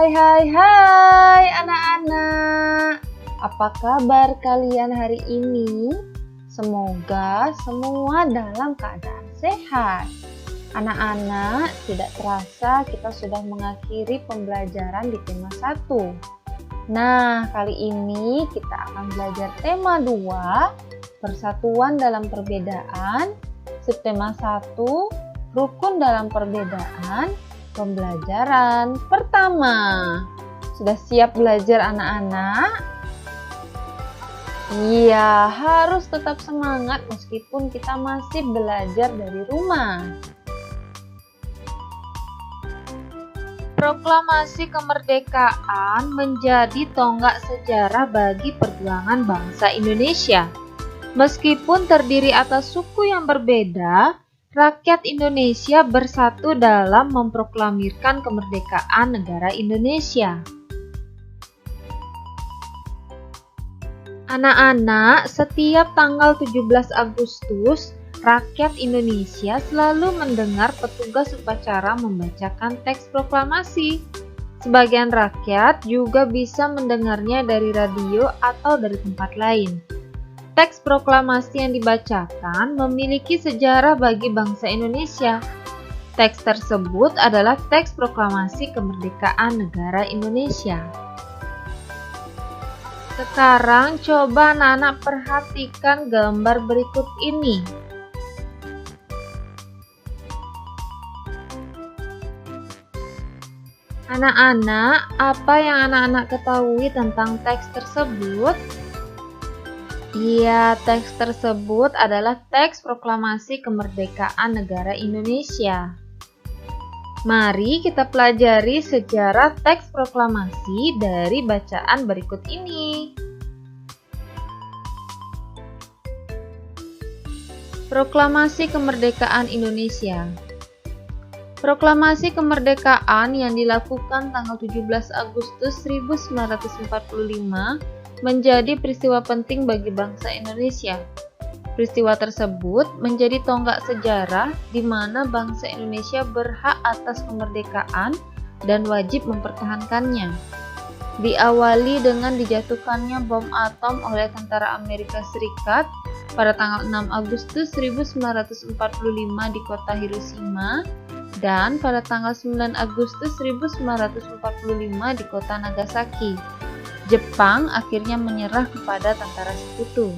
Hai anak-anak. Apa kabar kalian hari ini? Semoga semua dalam keadaan sehat. Anak-anak, tidak terasa kita sudah mengakhiri pembelajaran di tema 1. Nah, kali ini kita akan belajar tema 2, persatuan dalam perbedaan, subtema 1, rukun dalam perbedaan, pembelajaran pertama. Sudah siap belajar anak-anak? Iya, harus tetap semangat meskipun kita masih belajar dari rumah. Proklamasi kemerdekaan menjadi tonggak sejarah bagi perjuangan bangsa Indonesia. Meskipun terdiri atas suku yang berbeda, rakyat Indonesia bersatu dalam memproklamirkan kemerdekaan negara Indonesia. Anak-anak, setiap tanggal 17 Agustus, rakyat Indonesia selalu mendengar petugas upacara membacakan teks proklamasi. Sebagian rakyat juga bisa mendengarnya dari radio atau dari tempat lain. Teks proklamasi yang dibacakan memiliki sejarah bagi bangsa Indonesia. Teks tersebut adalah teks proklamasi kemerdekaan negara Indonesia. Sekarang coba anak-anak perhatikan gambar berikut ini. Anak-anak, apa yang anak-anak ketahui tentang teks tersebut? Iya, teks tersebut adalah teks proklamasi kemerdekaan negara Indonesia. Mari kita pelajari sejarah teks proklamasi dari bacaan berikut ini. Proklamasi kemerdekaan Indonesia. Proklamasi kemerdekaan yang dilakukan tanggal 17 Agustus 1945 menjadi peristiwa penting bagi bangsa Indonesia. Peristiwa tersebut menjadi tonggak sejarah di mana bangsa Indonesia berhak atas kemerdekaan dan wajib mempertahankannya. Diawali dengan dijatuhkannya bom atom oleh tentara Amerika Serikat pada tanggal 6 Agustus 1945 di kota Hiroshima dan pada tanggal 9 Agustus 1945 di kota Nagasaki. Jepang akhirnya menyerah kepada tentara sekutu.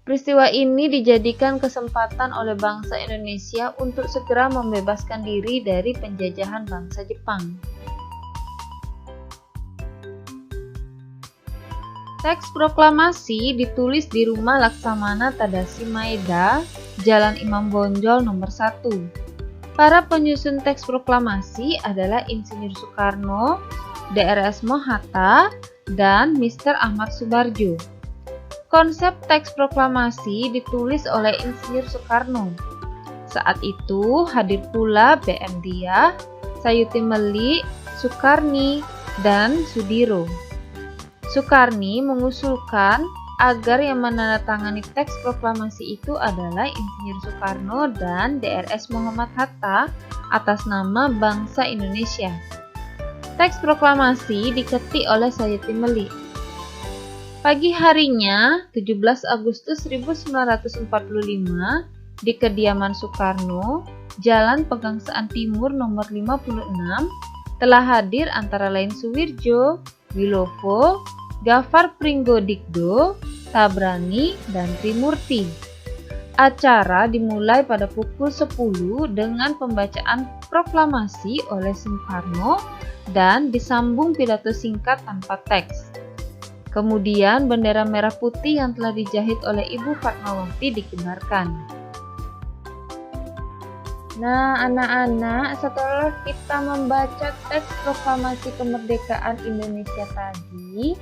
Peristiwa ini dijadikan kesempatan oleh bangsa Indonesia untuk segera membebaskan diri dari penjajahan bangsa Jepang. Teks proklamasi ditulis di Rumah Laksamana Tadashi Maeda, Jalan Imam Bonjol nomor 1. Para penyusun teks proklamasi adalah Insinyur Soekarno, Drs. Mohatta, dan Mr. Ahmad Subarjo. Konsep teks proklamasi ditulis oleh Insinyur Soekarno. Saat itu hadir pula BM Diah, Sayuti Melik, Soekarni, dan Sudiro. Soekarni mengusulkan agar yang menandatangani teks proklamasi itu adalah Insinyur Soekarno dan Drs. Muhammad Hatta atas nama bangsa Indonesia. Teks proklamasi diketik oleh Sayuti Melik. Pagi harinya, 17 Agustus 1945, di kediaman Soekarno, Jalan Pegangsaan Timur nomor 56, telah hadir antara lain Suwirjo, Wilopo, Gafar Pringgodikdo, Tabrani, dan Trimurti. Acara dimulai pada pukul 10 dengan pembacaan proklamasi oleh Soekarno dan disambung pidato singkat tanpa teks. Kemudian bendera merah putih yang telah dijahit oleh Ibu Fatmawati dikibarkan. Nah, anak-anak, setelah kita membaca teks proklamasi kemerdekaan Indonesia tadi,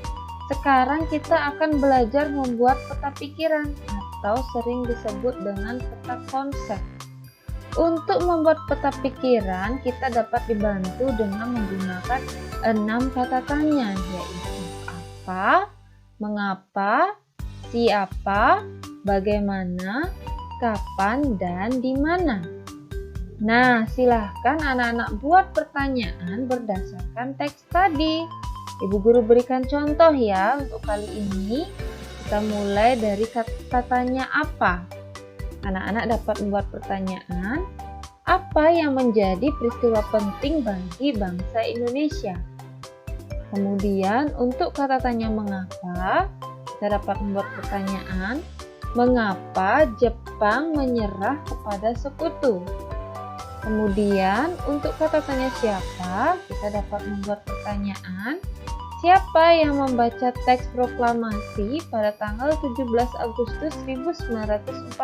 sekarang kita akan belajar membuat peta pikiran atau sering disebut dengan peta konsep. Untuk membuat peta pikiran, kita dapat dibantu dengan menggunakan 6 kata tanya, yaitu apa, mengapa, siapa, bagaimana, kapan, dan di mana. Nah, silahkan anak-anak buat pertanyaan berdasarkan teks tadi. Ibu guru berikan contoh ya untuk kali ini. Kita mulai dari katanya apa. Anak-anak dapat membuat pertanyaan, apa yang menjadi peristiwa penting bagi bangsa Indonesia? Kemudian untuk kata tanya mengapa, kita dapat membuat pertanyaan, mengapa Jepang menyerah kepada sekutu? Kemudian untuk kata tanya siapa, kita dapat membuat pertanyaan, siapa yang membaca teks proklamasi pada tanggal 17 Agustus 1945?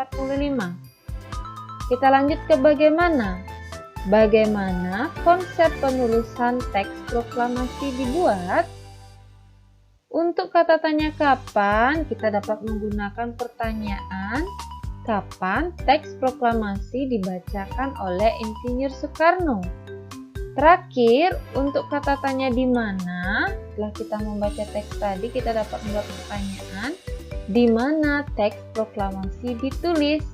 Kita lanjut ke bagaimana. Bagaimana konsep penulisan teks proklamasi dibuat? Untuk kata tanya kapan, kita dapat menggunakan pertanyaan, kapan teks proklamasi dibacakan oleh Insinyur Soekarno? Terakhir, untuk kata tanya di mana, setelah kita membaca teks tadi, kita dapat membuat pertanyaan, di mana teks proklamasi ditulis?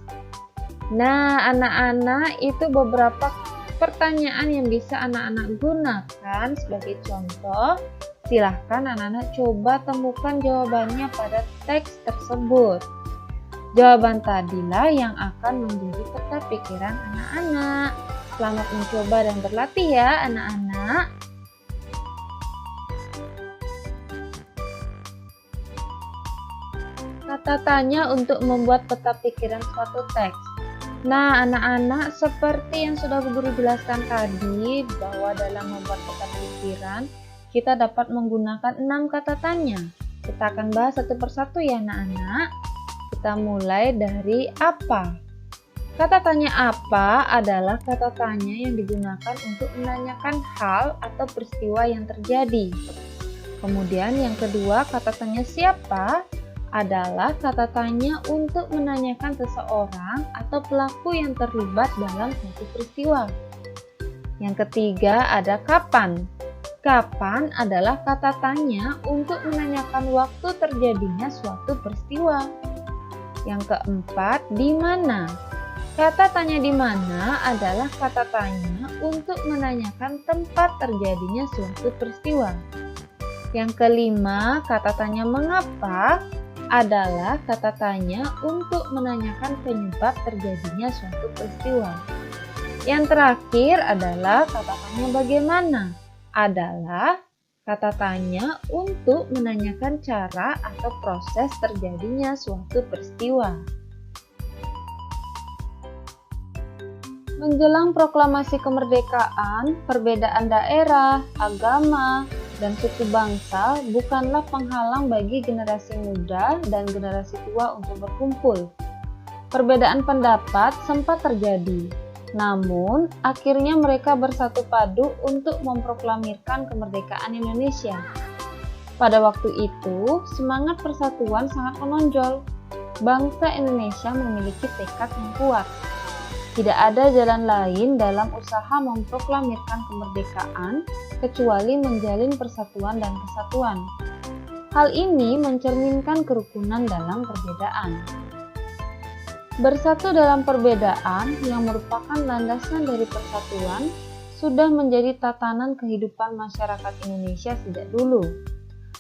Nah, anak-anak, itu beberapa pertanyaan yang bisa anak-anak gunakan sebagai contoh. Silahkan anak-anak coba temukan jawabannya pada teks tersebut. Jawaban tadilah yang akan menjadi peta pikiran anak-anak. Selamat mencoba dan berlatih ya anak-anak. Kata tanya untuk membuat peta pikiran suatu teks. Nah anak-anak, seperti yang sudah guru jelaskan tadi, bahwa dalam membuat peta pikiran kita dapat menggunakan 6 kata tanya. Kita akan bahas satu persatu ya anak-anak. Kita mulai dari apa. Kata tanya apa adalah kata tanya yang digunakan untuk menanyakan hal atau peristiwa yang terjadi. Kemudian yang kedua, kata tanya siapa adalah kata tanya untuk menanyakan seseorang atau pelaku yang terlibat dalam suatu peristiwa. Yang ketiga ada kapan. Kapan adalah kata tanya untuk menanyakan waktu terjadinya suatu peristiwa. Yang keempat, di mana. Kata tanya di mana adalah kata tanya untuk menanyakan tempat terjadinya suatu peristiwa. Yang kelima, kata tanya mengapa adalah kata tanya untuk menanyakan penyebab terjadinya suatu peristiwa. Yang terakhir adalah kata tanya bagaimana adalah kata tanya untuk menanyakan cara atau proses terjadinya suatu peristiwa. Menjelang proklamasi kemerdekaan, perbedaan daerah, agama, dan suku bangsa bukanlah penghalang bagi generasi muda dan generasi tua untuk berkumpul. Perbedaan pendapat sempat terjadi. Namun, akhirnya mereka bersatu padu untuk memproklamirkan kemerdekaan Indonesia. Pada waktu itu, semangat persatuan sangat menonjol. Bangsa Indonesia memiliki tekad yang kuat. Tidak ada jalan lain dalam usaha memproklamirkan kemerdekaan kecuali menjalin persatuan dan kesatuan. Hal ini mencerminkan kerukunan dalam perbedaan. Bersatu dalam perbedaan yang merupakan landasan dari persatuan sudah menjadi tatanan kehidupan masyarakat Indonesia sejak dulu.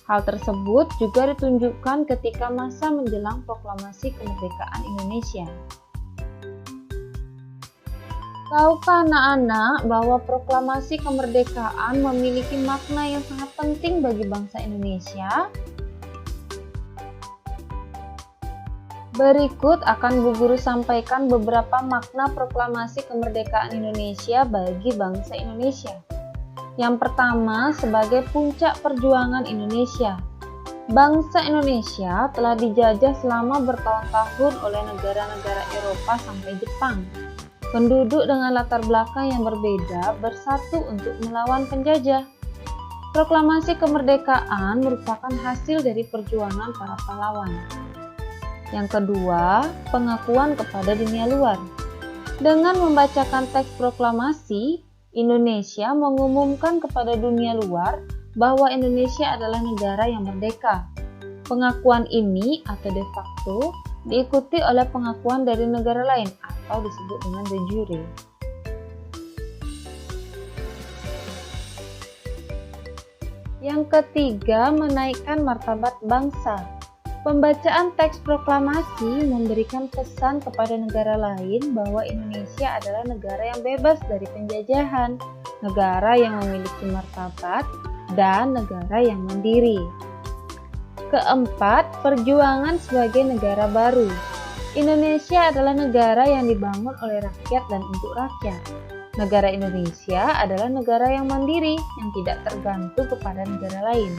Hal tersebut juga ditunjukkan ketika masa menjelang proklamasi kemerdekaan Indonesia. Tahukah anak-anak bahwa proklamasi kemerdekaan memiliki makna yang sangat penting bagi bangsa Indonesia? Berikut akan Bu Guru sampaikan beberapa makna proklamasi kemerdekaan Indonesia bagi bangsa Indonesia. Yang pertama, sebagai puncak perjuangan Indonesia. Bangsa Indonesia telah dijajah selama bertahun-tahun oleh negara-negara Eropa sampai Jepang. Penduduk dengan latar belakang yang berbeda bersatu untuk melawan penjajah. Proklamasi kemerdekaan merupakan hasil dari perjuangan para pahlawan. Yang kedua, pengakuan kepada dunia luar. Dengan membacakan teks proklamasi, Indonesia mengumumkan kepada dunia luar bahwa Indonesia adalah negara yang merdeka. Pengakuan ini atau de facto diikuti oleh pengakuan dari negara lain atau disebut dengan de jure. Yang ketiga, menaikkan martabat bangsa. Pembacaan teks proklamasi memberikan pesan kepada negara lain bahwa Indonesia adalah negara yang bebas dari penjajahan, negara yang memiliki martabat, dan negara yang mandiri. Keempat, perjuangan sebagai negara baru. Indonesia adalah negara yang dibangun oleh rakyat dan untuk rakyat. Negara Indonesia adalah negara yang mandiri, yang tidak tergantung kepada negara lain.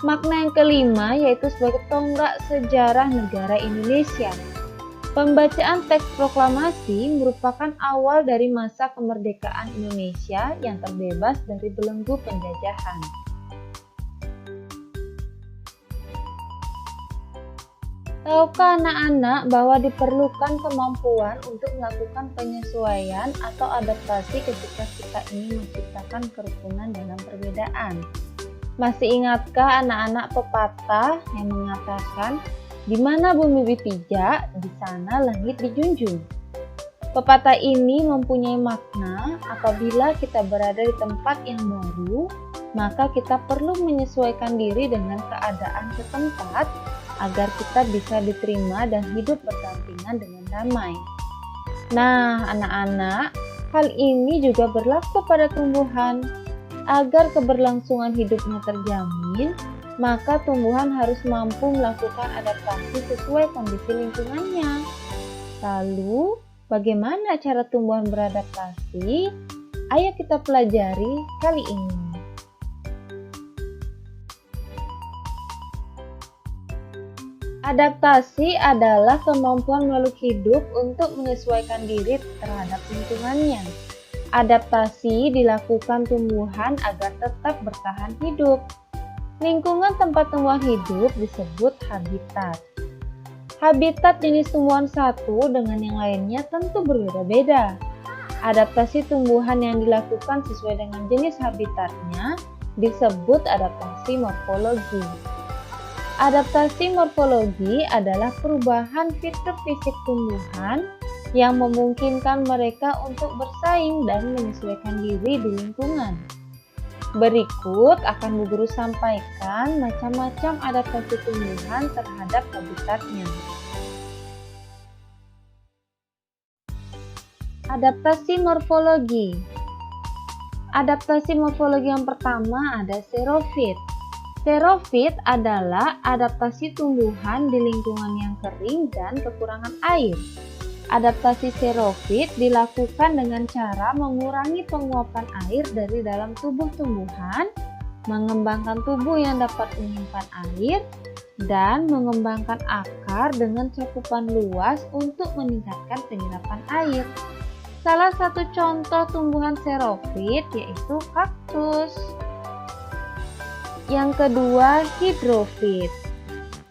Makna yang kelima yaitu sebagai tonggak sejarah negara Indonesia. Pembacaan teks proklamasi merupakan awal dari masa kemerdekaan Indonesia yang terbebas dari belenggu penjajahan. Tahukah anak-anak bahwa diperlukan kemampuan untuk melakukan penyesuaian atau adaptasi ketika kita ingin menciptakan kerukunan dalam perbedaan? Masih ingatkah anak-anak pepatah yang mengatakan, di mana bumi dipijak, di sana langit dijunjung? Pepatah ini mempunyai makna apabila kita berada di tempat yang baru, maka kita perlu menyesuaikan diri dengan keadaan setempat agar kita bisa diterima dan hidup berdampingan dengan damai. Nah, anak-anak, hal ini juga berlaku pada tumbuhan. Agar keberlangsungan hidupnya terjamin, maka tumbuhan harus mampu melakukan adaptasi sesuai kondisi lingkungannya. Lalu, bagaimana cara tumbuhan beradaptasi? Ayo kita pelajari kali ini. Adaptasi adalah kemampuan makhluk hidup untuk menyesuaikan diri terhadap lingkungannya. Adaptasi dilakukan tumbuhan agar tetap bertahan hidup. Lingkungan tempat tumbuhan hidup disebut habitat. Habitat jenis tumbuhan satu dengan yang lainnya tentu berbeda-beda. Adaptasi tumbuhan yang dilakukan sesuai dengan jenis habitatnya disebut adaptasi morfologi. Adaptasi morfologi adalah perubahan fitur fisik tumbuhan yang memungkinkan mereka untuk bersaing dan menyesuaikan diri di lingkungan. Berikut akan Bu Guru sampaikan macam-macam adaptasi tumbuhan terhadap habitatnya. Adaptasi morfologi. Adaptasi morfologi yang pertama ada xerofit. Xerofit adalah adaptasi tumbuhan di lingkungan yang kering dan kekurangan air. Adaptasi xerofit dilakukan dengan cara mengurangi penguapan air dari dalam tubuh tumbuhan, mengembangkan tubuh yang dapat menyimpan air, dan mengembangkan akar dengan cakupan luas untuk meningkatkan penyerapan air. Salah satu contoh tumbuhan xerofit yaitu kaktus. Yang kedua, hidrofit.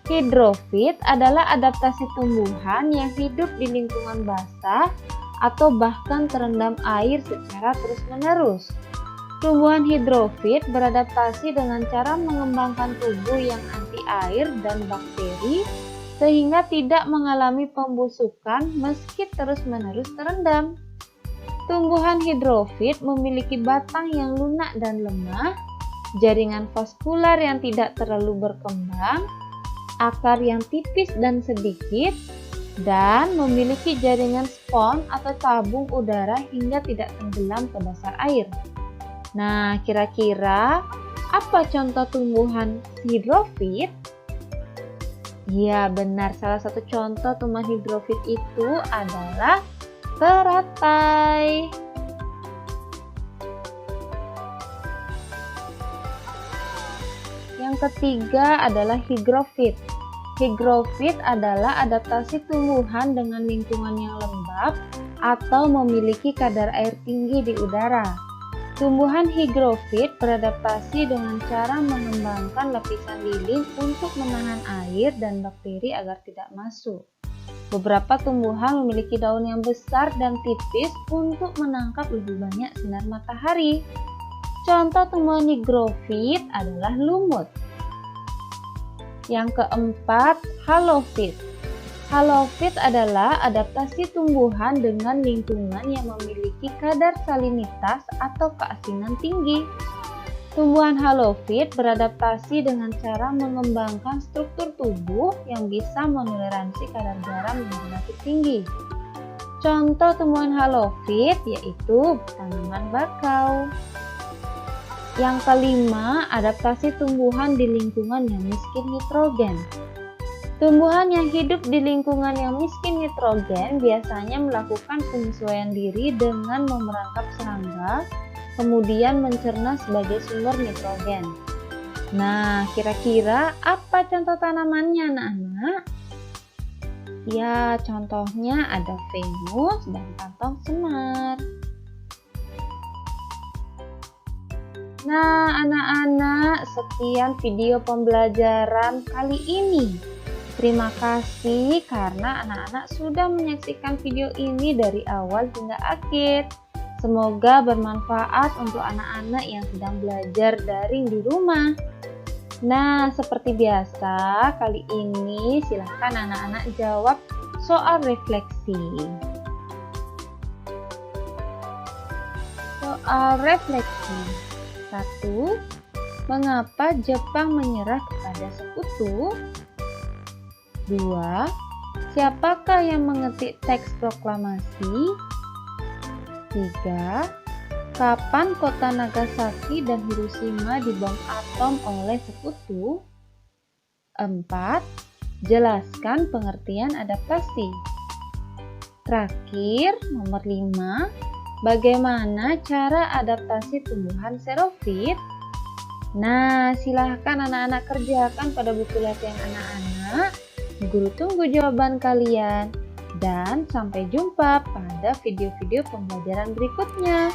Hidrofit adalah adaptasi tumbuhan yang hidup di lingkungan basah atau bahkan terendam air secara terus-menerus. Tumbuhan hidrofit beradaptasi dengan cara mengembangkan tubuh yang anti air dan bakteri sehingga tidak mengalami pembusukan meski terus-menerus terendam. Tumbuhan hidrofit memiliki batang yang lunak dan lemah, jaringan vaskular yang tidak terlalu berkembang, akar yang tipis dan sedikit, dan memiliki jaringan spons atau tabung udara hingga tidak tenggelam ke dasar air. Nah, kira-kira apa contoh tumbuhan hidrofit? Ya, benar. Salah satu contoh tumbuhan hidrofit itu adalah teratai. Yang ketiga adalah hygrofit. Hygrofit adalah adaptasi tumbuhan dengan lingkungan yang lembab atau memiliki kadar air tinggi di udara. Tumbuhan hygrofit beradaptasi dengan cara mengembangkan lapisan lilin untuk menahan air dan bakteri agar tidak masuk. Beberapa tumbuhan memiliki daun yang besar dan tipis untuk menangkap lebih banyak sinar matahari. Contoh tumbuhan hygrofit adalah lumut. Yang keempat, halofit. Halofit adalah adaptasi tumbuhan dengan lingkungan yang memiliki kadar salinitas atau keasinan tinggi. Tumbuhan halofit beradaptasi dengan cara mengembangkan struktur tubuh yang bisa menoleransi kadar garam yang relatif tinggi. Contoh tumbuhan halofit yaitu tanaman bakau. Yang kelima, adaptasi tumbuhan di lingkungan yang miskin nitrogen. Tumbuhan yang hidup di lingkungan yang miskin nitrogen biasanya melakukan penyesuaian diri dengan memerangkap serangga, kemudian mencerna sebagai sumber nitrogen. Nah, kira-kira apa contoh tanamannya, anak-anak? Ya, contohnya ada venus dan kantong semar. Nah, anak-anak, sekian video pembelajaran kali ini. Terima kasih karena anak-anak sudah menyaksikan video ini dari awal hingga akhir. Semoga bermanfaat untuk anak-anak yang sedang belajar daring di rumah. Nah, seperti biasa, kali ini silahkan anak-anak jawab soal refleksi. Soal refleksi. 1. Mengapa Jepang menyerah kepada Sekutu? 2. Siapakah yang mengetik teks proklamasi? 3. Kapan kota Nagasaki dan Hiroshima dibom atom oleh Sekutu? 4. Jelaskan pengertian adaptasi. Terakhir, nomor 5. Bagaimana cara adaptasi tumbuhan xerofit? Nah, silahkan anak-anak kerjakan pada buku latihan anak-anak. Guru tunggu jawaban kalian. Dan sampai jumpa pada video-video pembelajaran berikutnya.